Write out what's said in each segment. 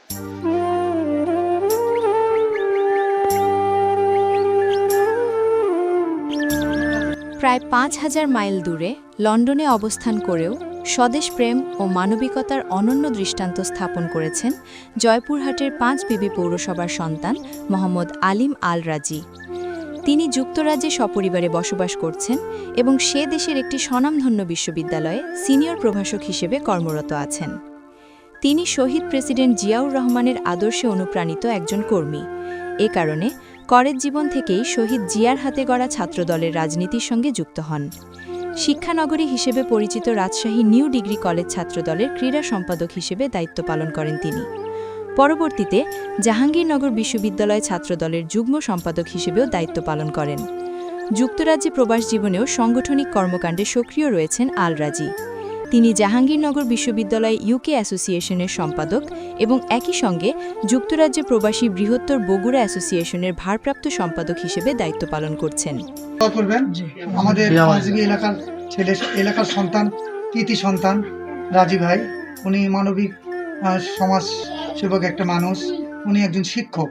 প্রায় ৫,০০০ মাইল দূরে লন্ডনে অবস্থান করেও স্বদেশপ্রেম ও মানবিকতার অনন্য দৃষ্টান্ত স্থাপন করেছেন জয়পুরহাটের পাঁচবিবি পৌরসভার সন্তান মোহাম্মদ আলিম আল রাজি। তিনি যুক্তরাজ্যে সপরিবারে বসবাস করছেন এবং সে দেশের একটি স্বনামধন্য বিশ্ববিদ্যালয়ে সিনিয়র প্রভাষক হিসেবে কর্মরত আছেন। তিনি শহীদ প্রেসিডেন্ট জিয়াউর রহমানের আদর্শে অনুপ্রাণিত একজন কর্মী। এ কারণে কলেজ জীবন থেকেই শহীদ জিয়ার হাতে গড়া ছাত্রদলের রাজনীতির সঙ্গে যুক্ত হন। শিক্ষানগরী হিসেবে পরিচিত রাজশাহী নিউ ডিগ্রি কলেজ ছাত্রদলের ক্রীড়া সম্পাদক হিসেবে দায়িত্ব পালন করেন তিনি। পরবর্তীতে জাহাঙ্গীরনগর বিশ্ববিদ্যালয় ছাত্রদলের যুগ্ম সম্পাদক হিসেবেও দায়িত্ব পালন করেন। যুক্তরাজ্যে প্রবাস জীবনেও সাংগঠনিক কর্মকাণ্ডে সক্রিয় রয়েছেন আল রাজি। তিনি জাহাঙ্গীরনগর বিশ্ববিদ্যালয় ইউকে অ্যাসোসিয়েশনের সম্পাদক এবং একই সঙ্গে যুক্তরাজ্যে প্রবাসী বৃহত্তর বগুড়া অ্যাসোসিয়েশনের ভারপ্রাপ্ত সম্পাদক হিসেবে দায়িত্ব পালন করছেন। আমাদের এলাকার ছেলে, এলাকার সন্তান, কৃতি সন্তান রাজি ভাই, উনি মানবিক সমাজ সেবক একটা মানুষ। উনি একজন শিক্ষক,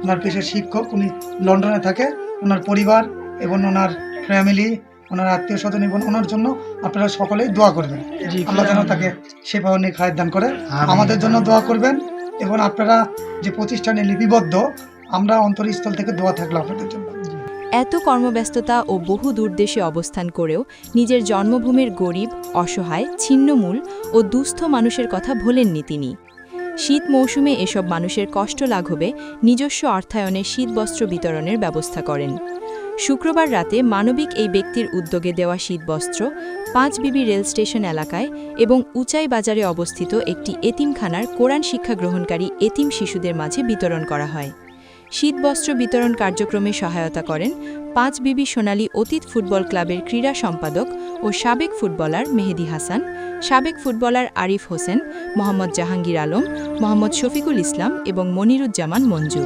ওনার পেশার শিক্ষক। উনি লন্ডনে থাকে। ওনার পরিবার এবং ওনার ফ্যামিলি, ওনার আত্মীয় স্বজন এবং ওনার জন্য আপনারা সকলেই দোয়া করবেন। আল্লাহ যেন তাকে সেবা ও নেক হায়াত দান করে। আমাদের জন্য দোয়া করবেন এবং আপনারা যে প্রতিষ্ঠানে লিপিবদ্ধ, আমরা অন্তরস্থল থেকে দোয়া থাকলো আপনাদের জন্য। এত কর্মব্যস্ততা ও বহু দূরদেশে অবস্থান করেও নিজের জন্মভূমির গরিব, অসহায়, ছিন্নমূল ও দুস্থ মানুষের কথা ভোলেননি তিনি। শীত মৌসুমে এসব মানুষের কষ্ট লাঘবে নিজস্ব অর্থায়নে শীতবস্ত্র বিতরণের ব্যবস্থা করেন। শুক্রবার রাতে মানবিক এই ব্যক্তির উদ্যোগে দেওয়া শীতবস্ত্র পাঁচবিবি রেল স্টেশন এলাকায় এবং উচাই বাজারে অবস্থিত একটি এতিমখানার কোরআন শিক্ষা গ্রহণকারী এতিম শিশুদের মাঝে বিতরণ করা হয়। শীতবস্ত্র বিতরণ কার্যক্রমে সহায়তা করেন পাঁচবিবি সোনালী অতীত ফুটবল ক্লাবের ক্রীড়া সম্পাদক ও সাবেক ফুটবলার মেহেদী হাসান, সাবেক ফুটবলার আরিফ হোসেন, মোহাম্মদ জাহাঙ্গীর আলম, মোহাম্মদ শফিকুল ইসলাম এবং মনিরুজ্জামান মঞ্জু।